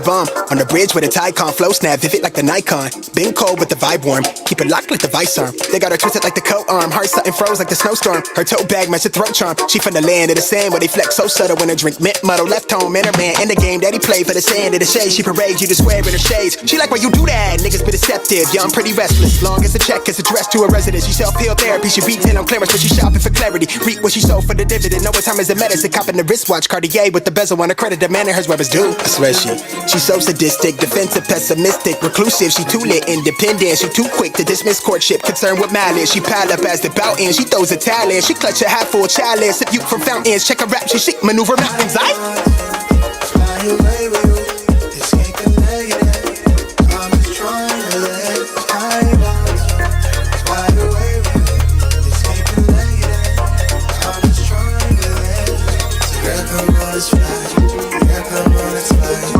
Bomb on the bridge with a Tycon flow snap, vivid like the Nikon. Been cold with the vibe warm, keep it locked like the vice arm. They got her twisted like the coat arm, heart something froze like the snowstorm. Her tote bag match her throat charm. She from the land of the sand where they flex so subtle when her drink mint muddle. Left home and her man in the game that he played for the sand of the shade. She parades you to square in her shades. She like why you do that, niggas be deceptive. Yeah, I'm pretty restless. Long as a check is addressed to a residence. She self-heal therapy, she beats in on clearance, but she shopping for clarity. Reap what she sold for the dividend. Know what time is a medicine. Copping the wristwatch, Cartier with the bezel on her credit. Demanding hers where it's due. I swear she's so sadistic, defensive, pessimistic, reclusive. She too lit, independent. She too quick to dismiss courtship, concerned with malice. She pile up as the bout ends. She throws a talent. She clutch a half full chalice. Sip you from fountains. Check her rap. She chic, maneuver mountains. I fly away with you. Escape the negative. I'm just trying to let time fly away with you. Escape the negative. I'm just trying to let. So girl, come on, let's fly. Girl, come on, let's fly.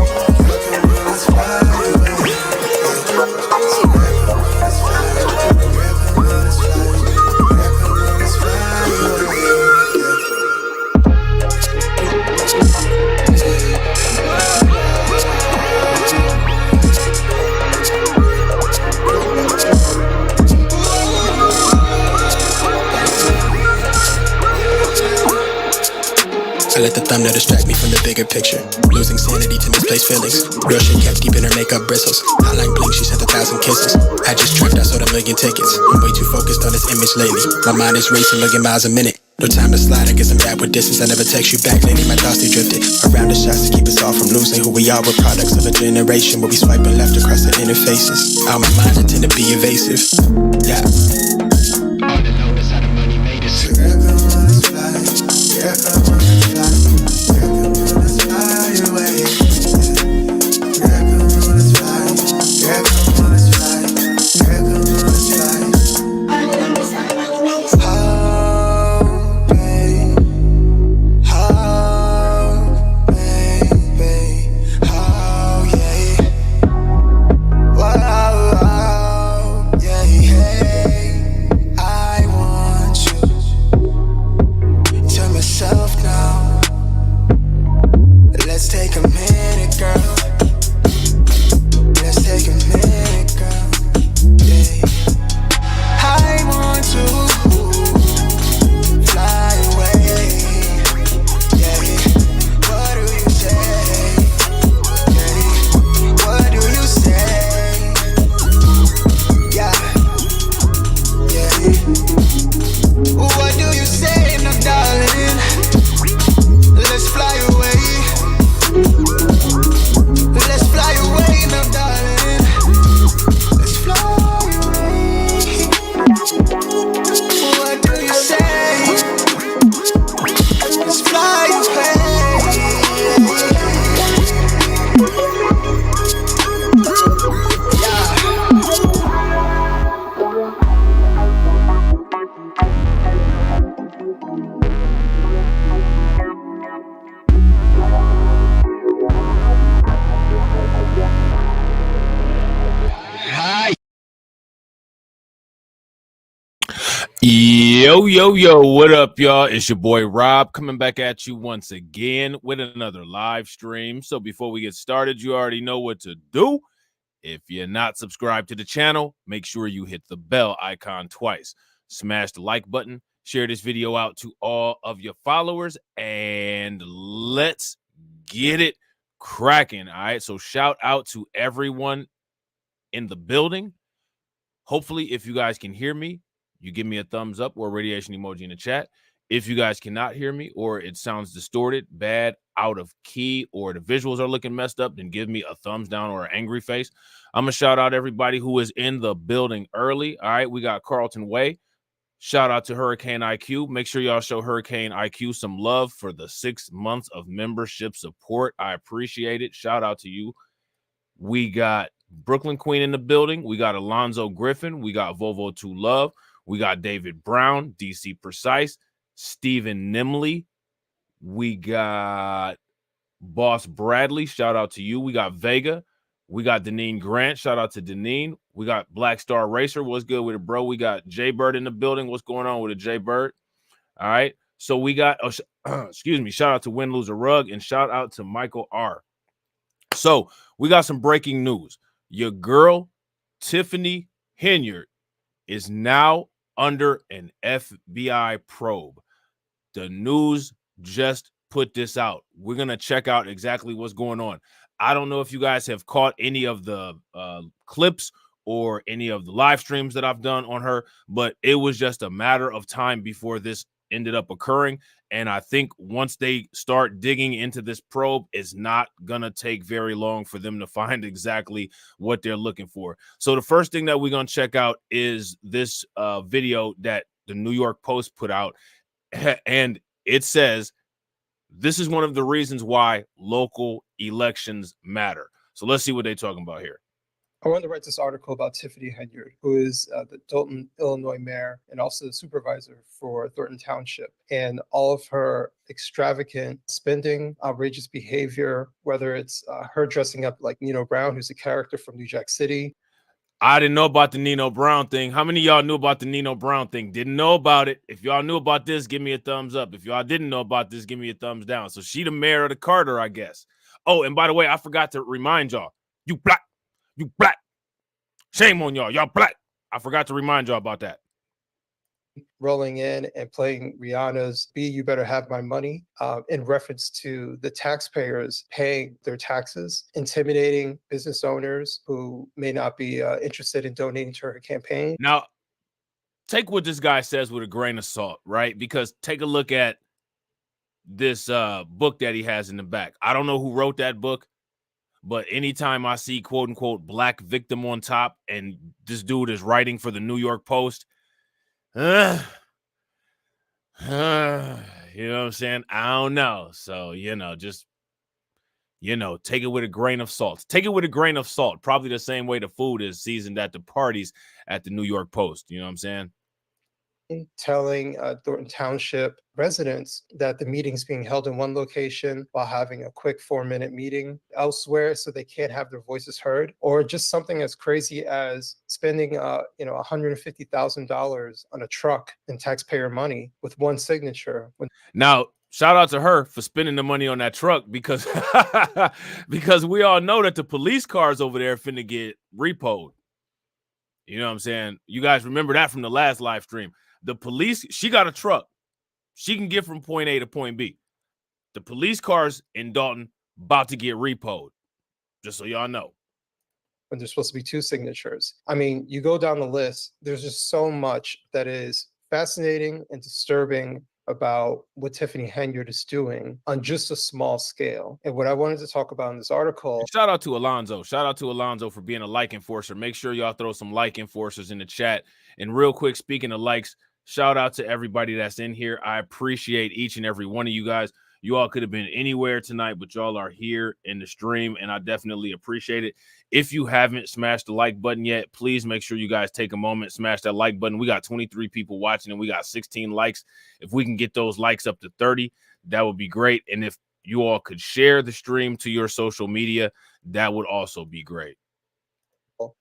I let the thumbnail distract me from the bigger picture. Losing sanity to misplaced feelings. Real shit kept deep in her makeup bristles. Hotline blink, she sent 1,000 kisses. I just tripped, I sold 1,000,000 tickets. I'm way too focused on this image lately. My mind is racing, looking miles a minute. No time to slide, I guess I'm bad with distance. I never text you back, lately my thoughts they drifted around the shots to keep us all from losing who we are. We're products of a generation where we swiping left across the interfaces. Out my mind, I tend to be evasive. Yeah. All the notice how the money made us. Girl, come on, let's fly. Girl, come on, let's fly. Girl, come on, let's fly away. Girl, come on, let's fly. Girl, come on, let's fly. Girl, come on, let's fly. Hey. Yo, what up, y'all? It's your boy Rob coming back at you once again with another live stream. So before we get started, you already know what to do. If you're not subscribed to the channel, make sure you hit the bell icon twice. Smash the like button, share this video out to all of your followers, and let's get it cracking. All right, so shout out to everyone in the building. Hopefully, if you guys can hear me, you give me a thumbs up or radiation emoji in the chat. If you guys cannot hear me or it sounds distorted, bad, out of key, or the visuals are looking messed up, then give me a thumbs down or an angry face. I'm going to shout out everybody who is in the building early. All right, we got Carlton Way. Shout out to Hurricane IQ. Make sure y'all show Hurricane IQ some love for the 6 months of membership support. I appreciate it. Shout out to you. We got Brooklyn Queen in the building. We got Alonzo Griffin. We got Volvo 2 Love. We got David Brown, DC Precise, Stephen Nimley. We got Boss Bradley. Shout out to you. We got Vega. We got Deneen Grant. Shout out to Deneen. We got Black Star Racer. What's good with it, bro? We got Jay Bird in the building. What's going on with it, Jay Bird? All right. So we got, excuse me, shout out to Win Loser Rug and shout out to Michael R. So we got some breaking news. Your girl, Tiffany Henyard, is now under an FBI probe. The news just put this out. We're going to check out exactly what's going on. I don't know if you guys have caught any of the clips or any of the live streams that I've done on her, but it was just a matter of time before this ended up occurring. And I think once they start digging into this probe, it's not going to take very long for them to find exactly what they're looking for. So the first thing that we're going to check out is this video that the New York Post put out. And it says, this is one of the reasons why local elections matter. So let's see what they're talking about here. I wanted to write this article about Tiffany Henyard, who is the Dalton, Illinois mayor and also the supervisor for Thornton Township, and all of her extravagant spending, outrageous behavior, whether it's her dressing up like Nino Brown, who's a character from New Jack City. I didn't know about the Nino Brown thing. How many of y'all knew about the Nino Brown thing? Didn't know about it. If y'all knew about this, give me a thumbs up. If y'all didn't know about this, give me a thumbs down. So she the mayor of the Carter, I guess. Oh, and by the way, I forgot to remind y'all, you black. Shame on y'all. Y'all black. I forgot to remind y'all about that. Rolling in and playing Rihanna's "Be You Better Have My Money" in reference to the taxpayers paying their taxes, intimidating business owners who may not be interested in donating to her campaign. Now, take what this guy says with a grain of salt, right? Because take a look at this book that he has in the back. I don't know who wrote that book, but anytime I see quote unquote black victim on top and this dude is writing for the New York Post, you know what I'm saying? I don't know. So, just, take it with a grain of salt. Take it with a grain of salt. Probably the same way the food is seasoned at the parties at the New York Post. You know what I'm saying? Telling Thornton Township residents that the meeting's being held in one location while having a quick 4-minute meeting elsewhere so they can't have their voices heard, or just something as crazy as spending $150,000 on a truck in taxpayer money with one signature. Now, shout out to her for spending the money on that truck because because we all know that the police cars over there finna get repoed. You know what I'm saying? You guys remember that from the last live stream. The police, she got a truck. She can get from point A to point B. The police cars in Dalton about to get repoed, just so y'all know. When there's supposed to be 2 signatures. I mean, you go down the list, there's just so much that is fascinating and disturbing about what Tiffany Henyard is doing on just a small scale. And what I wanted to talk about in this article. Shout out to Alonzo. Shout out to Alonzo for being a like enforcer. Make sure y'all throw some like enforcers in the chat. And real quick, speaking of likes, shout out to everybody that's in here. I appreciate each and every one of you guys. You all could have been anywhere tonight, but y'all are here in the stream, and I definitely appreciate it. If you haven't smashed the like button yet, please make sure you guys take a moment, smash that like button. We got 23 people watching, and we got 16 likes. If we can get those likes up to 30, that would be great. And if you all could share the stream to your social media, that would also be great.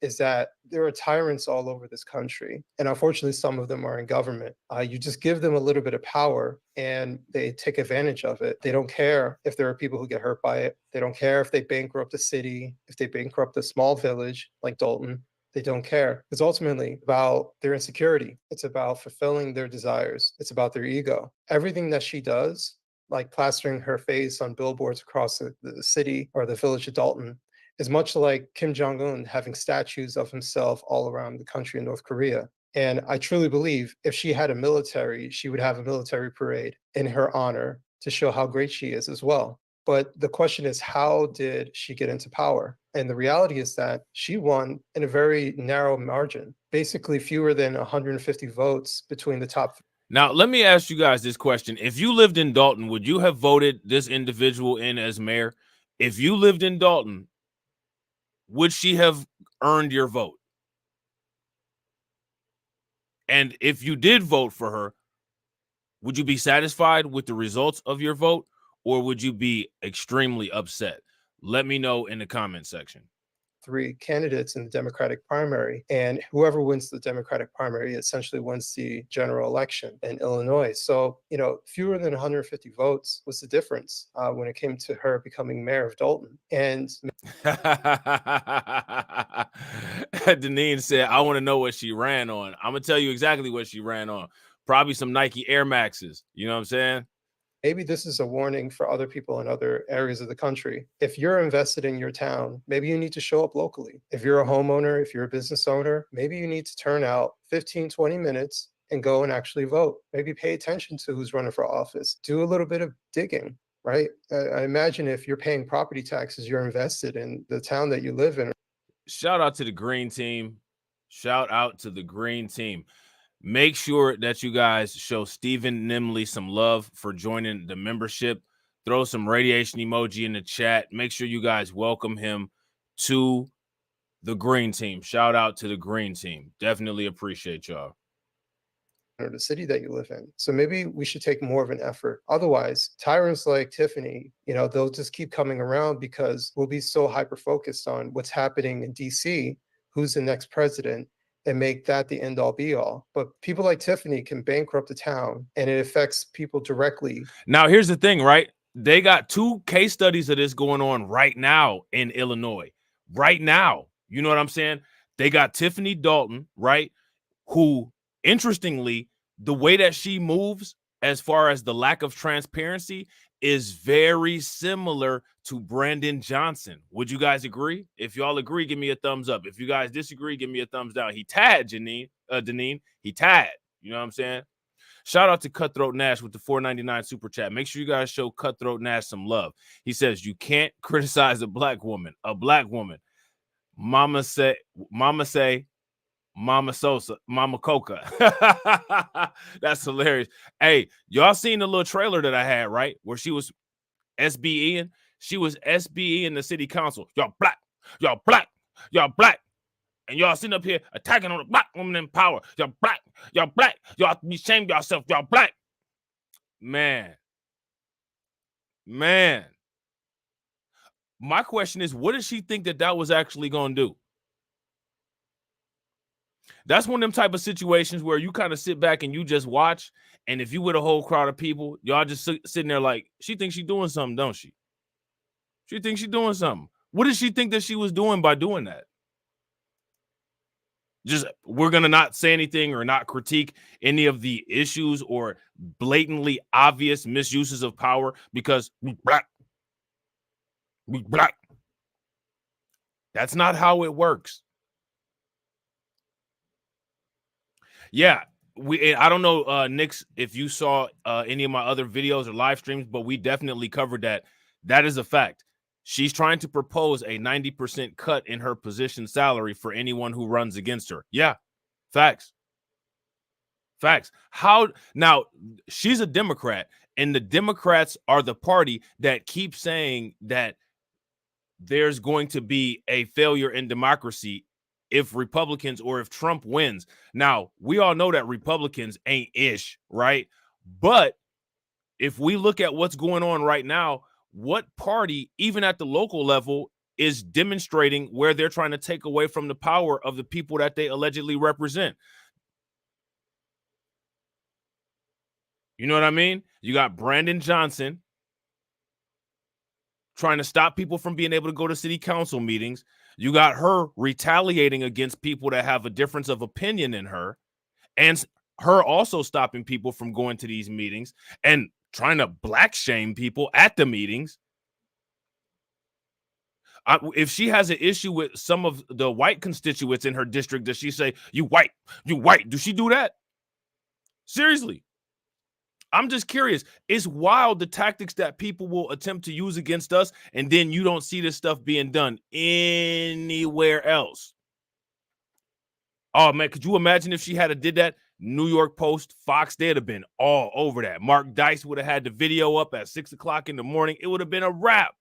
is that there are tyrants all over this country. And unfortunately, some of them are in government. You just give them a little bit of power and they take advantage of it. They don't care if there are people who get hurt by it. They don't care if they bankrupt a city, if they bankrupt a small village like Dalton. They don't care. It's ultimately about their insecurity. It's about fulfilling their desires. It's about their ego. Everything that she does, like plastering her face on billboards across the city or the village of Dalton, is much like Kim Jong-un having statues of himself all around the country in North Korea. And I truly believe if she had a military, she would have a military parade in her honor to show how great she is as well. But the question is, how did she get into power? And the reality is that she won in a very narrow margin, basically fewer than 150 votes between the top. Now, let me ask you guys this question. If you lived in Dalton, would you have voted this individual in as mayor? If you lived in Dalton, would she have earned your vote? And if you did vote for her, would you be satisfied with the results of your vote, or would you be extremely upset? Let me know in the comment section. 3 candidates in the Democratic primary, and whoever wins the Democratic primary essentially wins the general election in Illinois. So, fewer than 150 votes was the difference when it came to her becoming mayor of Dalton. And Deneen said, I want to know what she ran on. I'm going to tell you exactly what she ran on. Probably some Nike Air Maxes. You know what I'm saying? maybe this is a warning for other people in other areas of the country. If you're invested in your town, maybe you need to show up locally. If you're a homeowner, if you're a business owner, maybe you need to turn out 15, 20 minutes and go and actually vote. Maybe pay attention to who's running for office. Do a little bit of digging, right? I imagine if you're paying property taxes, you're invested in the town that you live in. Shout out to the green team. Shout out to the green team. Make sure that you guys show Stephen Nimley some love for joining the membership. Throw some radiation emoji in the chat. Make sure you guys welcome him to the green team. Shout out to the green team. Definitely appreciate y'all. Or the city that you live in. So maybe we should take more of an effort. Otherwise, tyrants like Tiffany, they'll just keep coming around because we'll be so hyper-focused on what's happening in DC, who's the next president, and make that the end all be all. But people like Tiffany can bankrupt the town and it affects people directly. Now, here's the thing, right? They got 2 case studies of this going on right now in Illinois. Right now. You know what I'm saying? They got Tiffany Dalton, right? Who, interestingly, the way that she moves as far as the lack of transparency is very similar to Brandon Johnson. Would you guys agree? If y'all agree, give me a thumbs up. If you guys disagree, give me a thumbs down. He tagged Deneen. He tagged. You know what I'm saying? Shout out to Cutthroat Nash with the $4.99 super chat. Make sure you guys show Cutthroat Nash some love. He says, you can't criticize a black woman. Mama say, Mama Sosa, Mama Coca. That's hilarious. Hey, y'all seen the little trailer that I had, right? Where she was SBEing? She was SBEing the city council. Y'all black, y'all black, y'all black. And y'all sitting up here attacking on the black woman in power. Y'all black, y'all black. Y'all be ashamed of yourself. Y'all black. Man. My question is, what did she think that was actually going to do? That's one of them type of situations where you kind of sit back and you just watch. And if you with a whole crowd of people, y'all just sitting there like, she thinks she's doing something, don't she? She thinks she's doing something. What did she think that she was doing by doing that? Just, we're going to not say anything or not critique any of the issues or blatantly obvious misuses of power because we black. We black. That's not how it works. Yeah, I don't know, Nix, if you saw any of my other videos or live streams, but we definitely covered that. That is a fact. She's trying to propose a 90% cut in her position salary for anyone who runs against her. Yeah, facts. How now? She's a Democrat, and the Democrats are the party that keeps saying that there's going to be a failure in democracy if Republicans or if Trump wins. Now, we all know that Republicans ain't ish, right? But if we look at what's going on right now, what party, even at the local level, is demonstrating where they're trying to take away from the power of the people that they allegedly represent. You know what I mean? You got Brandon Johnson trying to stop people from being able to go to city council meetings. You got her retaliating against people that have a difference of opinion in her, and her also stopping people from going to these meetings and trying to black shame people at the meetings. If she has an issue with some of the white constituents in her district, does she say, you white, you white? Does she do that? Seriously. I'm just curious. It's wild the tactics that people will attempt to use against us, and then you don't see this stuff being done anywhere else. Oh, man, could you imagine if she had did that? New York Post, Fox, they'd have been all over that. Mark Dice would have had the video up at 6 o'clock in the morning. It would have been a wrap.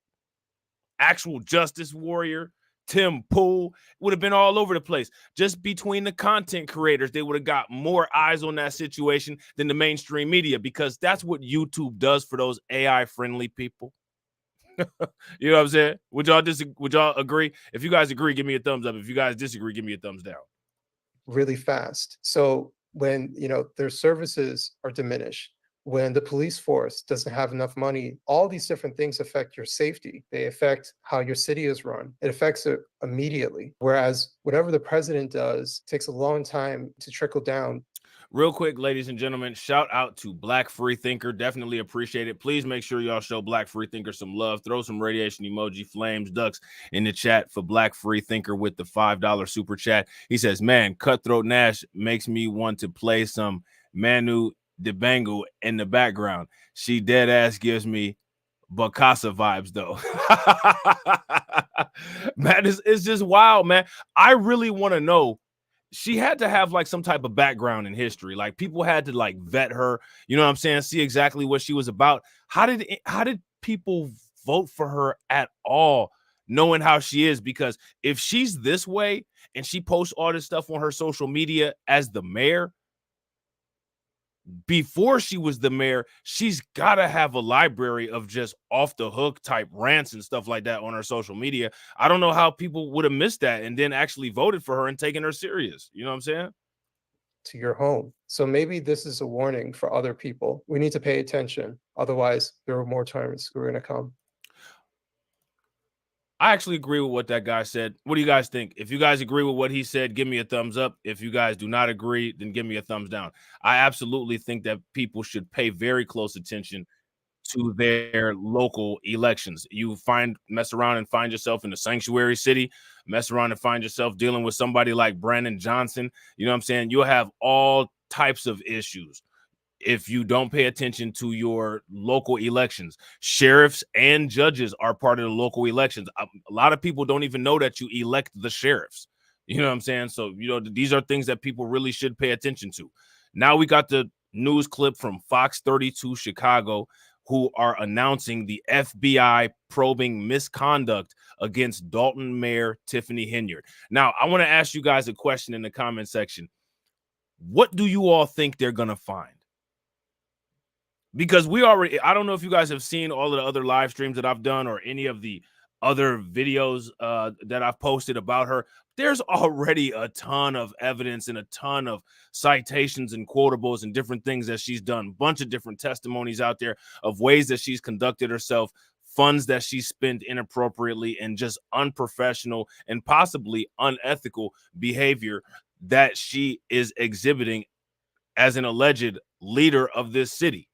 Actual Justice Warrior, Tim Pool, would have been all over the place. Just between the content creators, they would have got more eyes on that situation than the mainstream media, because that's what YouTube does for those AI-friendly people. You know what I'm saying? Would y'all agree? If you guys agree, give me a thumbs up. If you guys disagree, give me a thumbs down. Really fast. So when, their services are diminished, when the police force doesn't have enough money, all these different things affect your safety. They affect how your city is run. It affects it immediately. Whereas whatever the president does takes a long time to trickle down. Real quick, ladies and gentlemen, shout out to Black Freethinker. Definitely appreciate it. Please make sure y'all show Black Freethinker some love. Throw some radiation emoji, flames, ducks in the chat for Black Freethinker with the $5 super chat. He says, man, Cutthroat Nash makes me want to play some Manu Dibango in the background. She dead ass gives me Bacasa vibes, though. Man, it's just wild, man. I really want to know. She had to have like some type of background in history. Like people had to like vet her, you know what I'm saying? See exactly what she was about. How did people vote for her at all, knowing how she is? Because if she's this way and she posts all this stuff on her social media as the mayor, before she was the mayor, she's got to have a library of just off the hook type rants and stuff like that on her social media. I don't know how people would have missed that and then actually voted for her and taken her serious. You know what I'm saying? To your home. So maybe this is a warning for other people. We need to pay attention. Otherwise, there are more times we're going to come. I actually agree with what that guy said. What do you guys think? If you guys agree with what he said, give me a thumbs up. If you guys do not agree, then give me a thumbs down. I absolutely think that people should pay very close attention to their local elections. You mess around and find yourself in a sanctuary city, mess around and find yourself dealing with somebody like Brandon Johnson. You know what I'm saying? You'll have all types of issues if you don't pay attention to your local elections. Sheriffs and judges are part of the local elections. A lot of people don't even know that you elect the sheriffs. You know what I'm saying? So, these are things that people really should pay attention to. Now we got the news clip from Fox 32 Chicago, who are announcing the FBI probing misconduct against Dalton Mayor Tiffany Henyard. Now, I want to ask you guys a question in the comment section. What do you all think they're going to find? Because I don't know if you guys have seen all of the other live streams that I've done or any of the other videos that I've posted about her. There's already a ton of evidence and a ton of citations and quotables and different things that she's done. A bunch of different testimonies out there of ways that she's conducted herself, funds that she spent inappropriately, and just unprofessional and possibly unethical behavior that she is exhibiting as an alleged leader of this city.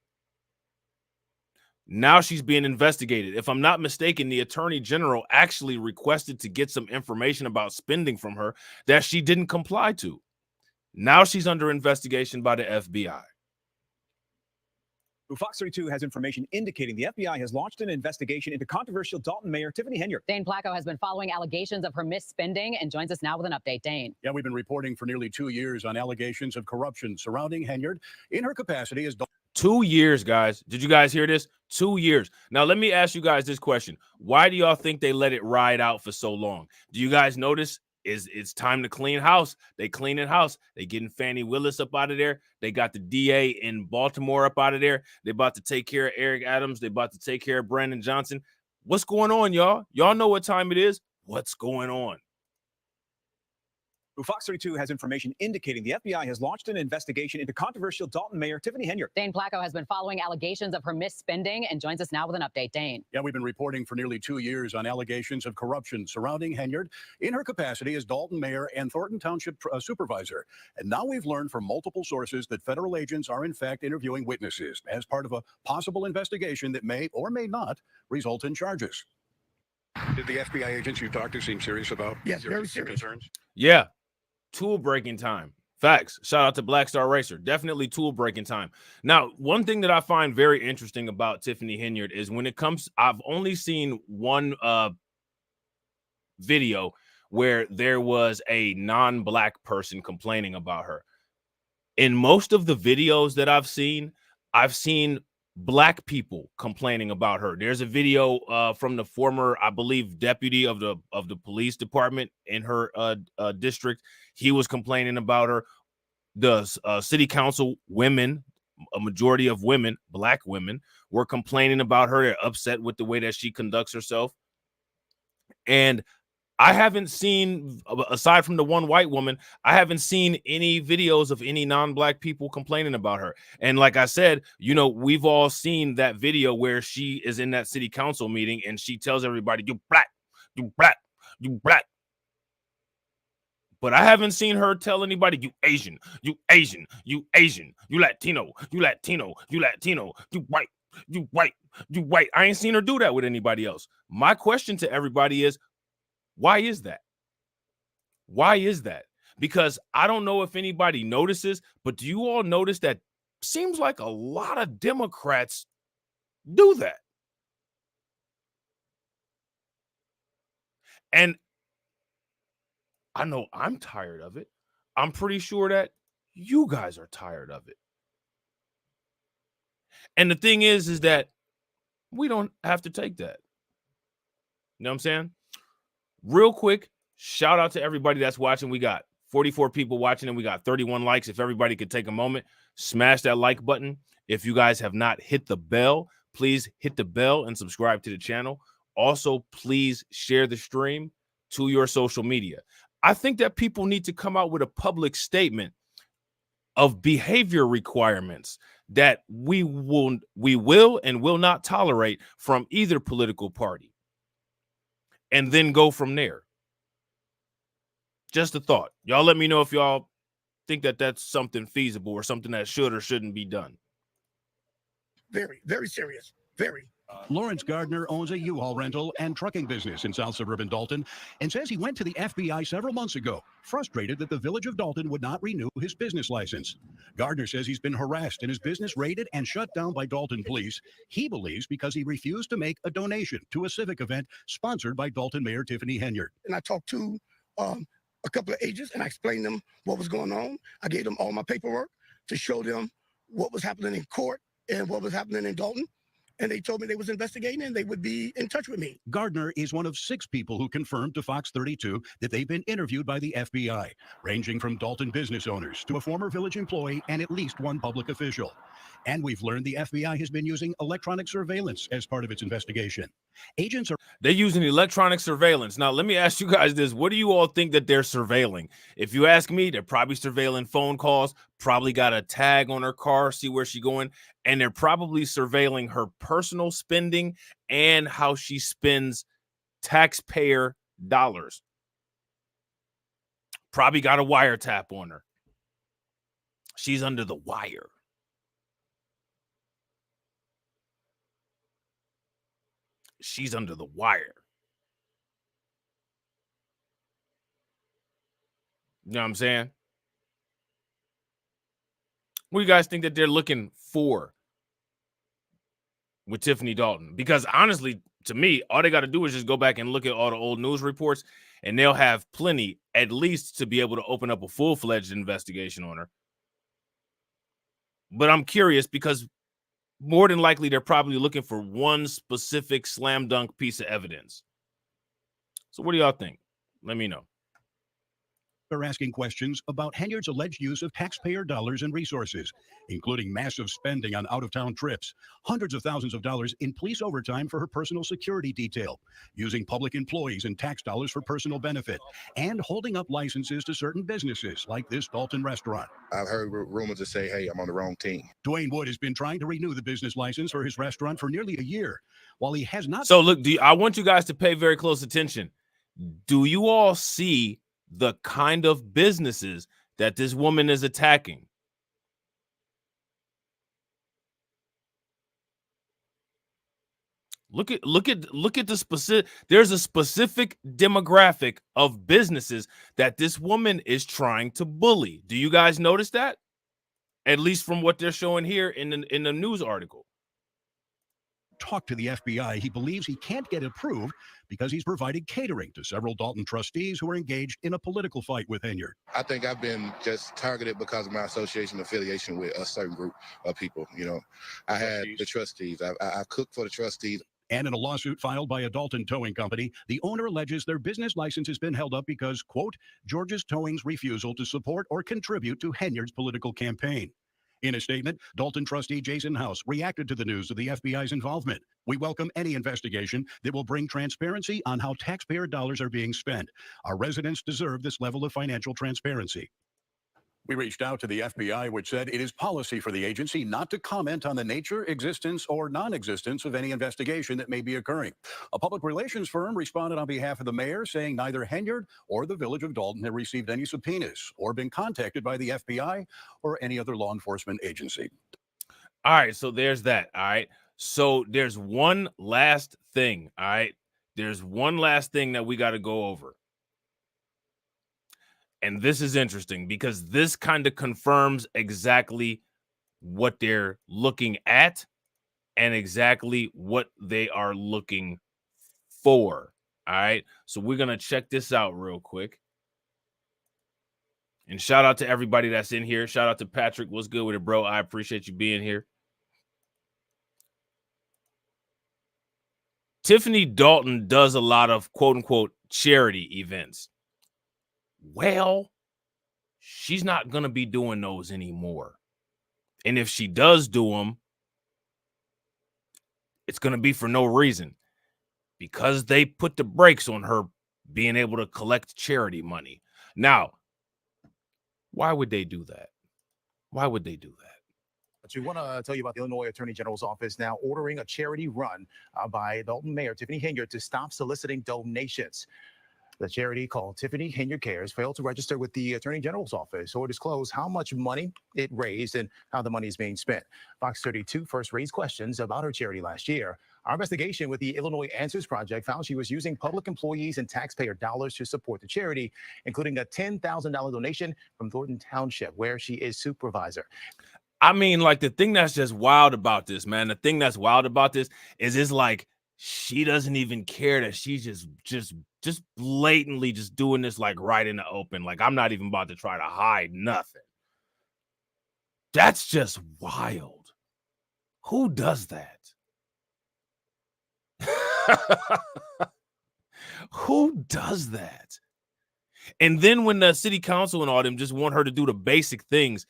Now she's being investigated. If I'm not mistaken, the attorney general actually requested to get some information about spending from her that she didn't comply to. Now she's under investigation by the FBI. Fox 32 has information indicating the FBI has launched an investigation into controversial Dalton Mayor Tiffany Henyard. Dane Placco has been following allegations of her misspending and joins us now with an update. Dane. Yeah, we've been reporting for nearly 2 years on allegations of corruption surrounding Henyard in her capacity as 2 years, guys. Did you guys hear this? 2 years. Now, let me ask you guys this question. Why do y'all think they let it ride out for so long? Do you guys notice it's time to clean house? They cleaning house. They getting Fannie Willis up out of there. They got the DA in Baltimore up out of there. They about to take care of Eric Adams. They about to take care of Brandon Johnson. What's going on, y'all? Y'all know what time it is. What's going on? Fox 32 has information indicating the FBI has launched an investigation into controversial Dalton Mayor Tiffany Henyard. Dane Placco has been following allegations of her misspending and joins us now with an update. Dane. Yeah, we've been reporting for nearly 2 years on allegations of corruption surrounding Henyard in her capacity as Dalton mayor and Thornton Township supervisor. And now we've learned from multiple sources that federal agents are in fact interviewing witnesses as part of a possible investigation that may or may not result in charges. Did the FBI agents you talked to seem serious about very serious concerns? Yeah. Tool breaking time. Facts. Shout out to Black Star Racer. Definitely tool breaking time. Now, one thing that I find very interesting about Tiffany Henyard is when it comes, I've only seen one video where there was a non-black person complaining about her. In most of the videos that I've seen black people complaining about her. There's a video from the former, I believe, deputy of the police department in her district. He was complaining about her. The city council women, a majority of women, black women, were complaining about her. They're upset with the way that she conducts herself. And I haven't seen, aside from the one white woman, I haven't seen any videos of any non-black people complaining about her. And like I said, you know, we've all seen that video where she is in that city council meeting and she tells everybody, you black, you black, you black. But I haven't seen her tell anybody, you Asian, you Asian, you Asian, you Latino, you Latino, you Latino, you white, you white, you white. I ain't seen her do that with anybody else. My question to everybody is, why is that? Why is that? Because I don't know if anybody notices, but do you all notice that seems like a lot of Democrats do that? And I know I'm tired of it. I'm pretty sure that you guys are tired of it. And the thing is that we don't have to take that. You know what I'm saying? Real quick, shout out to everybody that's watching. We got 44 people watching and we got 31 likes. If everybody could take a moment, smash that like button. If you guys have not hit the bell, please hit the bell and subscribe to the channel. Also, please share the stream to your social media. I think that people need to come out with a public statement of behavior requirements that we will and will not tolerate from either political party. And then go from there. Just a thought. Y'all let me know if y'all think that that's something feasible or something that should or shouldn't be done. Very, very serious. Very. Lawrence Gardner owns a U-Haul rental and trucking business in South Suburban Dalton and says he went to the FBI several months ago, frustrated that the village of Dalton would not renew his business license. Gardner says he's been harassed and his business raided and shut down by Dalton police. He believes because he refused to make a donation to a civic event sponsored by Dalton Mayor Tiffany Henyard. And I talked to a couple of agents and I explained them what was going on. I gave them all my paperwork to show them what was happening in court and what was happening in Dalton. And they told me they was investigating and they would be in touch with me. Gardner is one of 6 people who confirmed to Fox 32 that they've been interviewed by the FBI, ranging from Dalton business owners to a former village employee and at least one public official. And we've learned the FBI has been using electronic surveillance as part of its investigation. Agents are... They're using electronic surveillance. Now, let me ask you guys this. What do you all think that they're surveilling? If you ask me, they're probably surveilling phone calls, probably got a tag on her car, see where she's going, and they're probably surveilling her personal spending and how she spends taxpayer dollars. Probably got a wiretap on her. She's under the wire. She's under the wire. You know what I'm saying? What do you guys think that they're looking for with Tiffany Dalton? Because honestly, to me, all they got to do is just go back and look at all the old news reports, and they'll have plenty, at least, to be able to open up a full-fledged investigation on her. But I'm curious because more than likely, they're probably looking for one specific slam dunk piece of evidence. So what do y'all think? Let me know. are asking questions about Henyard's alleged use of taxpayer dollars and resources, including massive spending on out-of-town trips, hundreds of thousands of dollars in police overtime for her personal security detail, using public employees and tax dollars for personal benefit, and holding up licenses to certain businesses like this Dalton restaurant. I've heard rumors that say, hey, I'm on the wrong team. Dwayne Wood has been trying to renew the business license for his restaurant for nearly a year. While he has not... So look, I want you guys to pay very close attention. Do you all see the kind of businesses that this woman is attacking? Look at the specific. There's a specific demographic of businesses that this woman is trying to bully. Do you guys notice that? At least from what they're showing here in the news article. Talk to the FBI, he believes he can't get approved because he's provided catering to several Dalton trustees who are engaged in a political fight with Henyard. I think I've been just targeted because of my affiliation with a certain group of people. You know, I had the trustees. I cooked for the trustees. And in a lawsuit filed by a Dalton towing company, the owner alleges their business license has been held up because, quote, George's Towing's refusal to support or contribute to Henyard's political campaign. In a statement, Dalton trustee Jason House reacted to the news of the FBI's involvement. We welcome any investigation that will bring transparency on how taxpayer dollars are being spent. Our residents deserve this level of financial transparency. We reached out to the FBI, which said it is policy for the agency not to comment on the nature, existence, or non-existence of any investigation that may be occurring. A public relations firm responded on behalf of the mayor, saying neither Henyard or the village of Dalton have received any subpoenas or been contacted by the FBI or any other law enforcement agency. All right, so there's that. All right, so there's one last thing. All right, there's one last thing that we got to go over. And this is interesting because this kind of confirms exactly what they're looking at and exactly what they are looking for. All right. So we're going to check this out real quick. And shout out to everybody that's in here. Shout out to Patrick. What's good with it, bro? I appreciate you being here. Tiffany Dalton does a lot of quote unquote charity events. Well, she's not going to be doing those anymore. And if she does do them, it's going to be for no reason because they put the brakes on her being able to collect charity money. Now, why would they do that? Why would they do that? But we want to tell you about the Illinois Attorney General's office now ordering a charity run by Dalton Mayor Tiffany Henyard to stop soliciting donations. The charity called Tiffany Henyard Cares failed to register with the Attorney General's office or disclose how much money it raised and how the money is being spent. Fox 32 first raised questions about her charity last year. Our investigation with the Illinois Answers Project found she was using public employees and taxpayer dollars to support the charity, including a $10,000 donation from Thornton Township, where she is supervisor. I mean, like, the thing that's just wild about this, man, the thing that's wild about this is it's like she doesn't even care that she's just blatantly just doing this like right in the open. Like, I'm not even about to try to hide nothing. That's just wild. Who does that? Who does that? And then when the city council and all them just want her to do the basic things,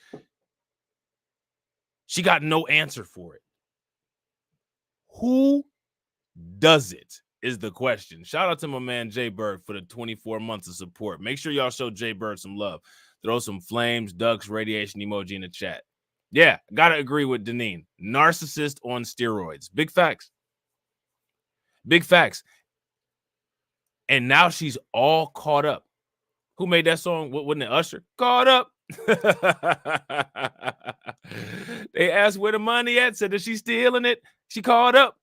she got no answer for it. Who does it is the question. Shout out to my man Jay Bird for the 24 months of support. Make sure y'all show Jay Bird some love. Throw some flames, ducks, radiation emoji in the chat. Yeah, gotta agree with Deneen. Narcissist on steroids. Big facts. Big facts. And now she's all caught up. Who made that song? Wasn't it Usher? Caught up. They asked where the money at. Said that she's stealing it. She caught up.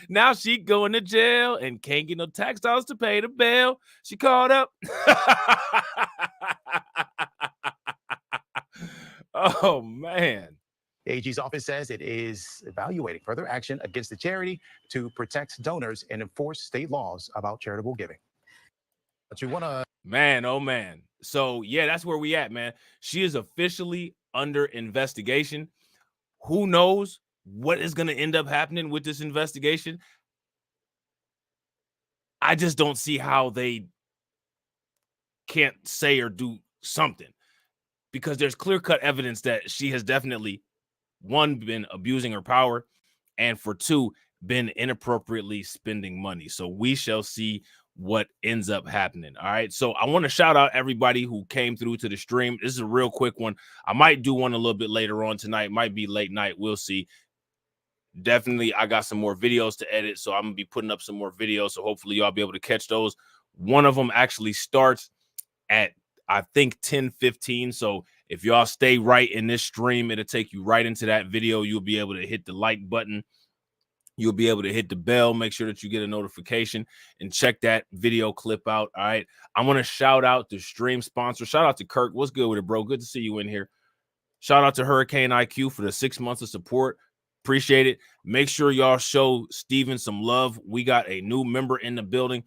Now she going to jail and can't get no tax dollars to pay the bail. She caught up. Oh, man. The AG's office says it is evaluating further action against the charity to protect donors and enforce state laws about charitable giving. But you want to... Man, oh, man. So, yeah, that's where we at, man. She is officially under investigation. Who knows what is going to end up happening with this investigation? I just don't see how they can't say or do something, because there's clear-cut evidence that she has definitely, one, been abusing her power, and for two, been inappropriately spending money. So we shall see what ends up happening. All right. So I want to shout out everybody who came through to the stream. This is a real quick one. I might do one a little bit later on tonight. Might be late night. We'll see. Definitely, I got some more videos to edit, so I'm gonna be putting up some more videos. So hopefully y'all be able to catch those. One of them actually starts at, I think, 10:15. So if y'all stay right in this stream, it'll take you right into that video. You'll be able to hit the like button. You'll be able to hit the bell, make sure that you get a notification, and check that video clip out. All right. I want to shout out the stream sponsor. Shout out to Kirk. What's good with it, bro? Good to see you in here. Shout out to Hurricane IQ for the 6 months of support. Appreciate it. Make sure y'all show Steven some love. We got a new member in the building.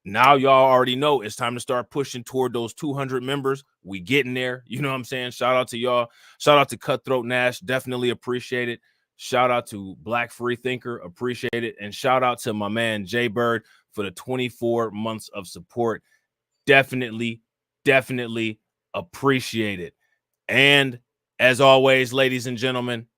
Now y'all already know it's time to start pushing toward those 200 members. We getting there. You know what I'm saying? Shout out to y'all. Shout out to Cutthroat Nash. Definitely appreciate it. Shout out to Black Free Thinker. Appreciate it. And shout out to my man Jay Bird for the 24 months of support. Definitely appreciate it. And as always, ladies and gentlemen,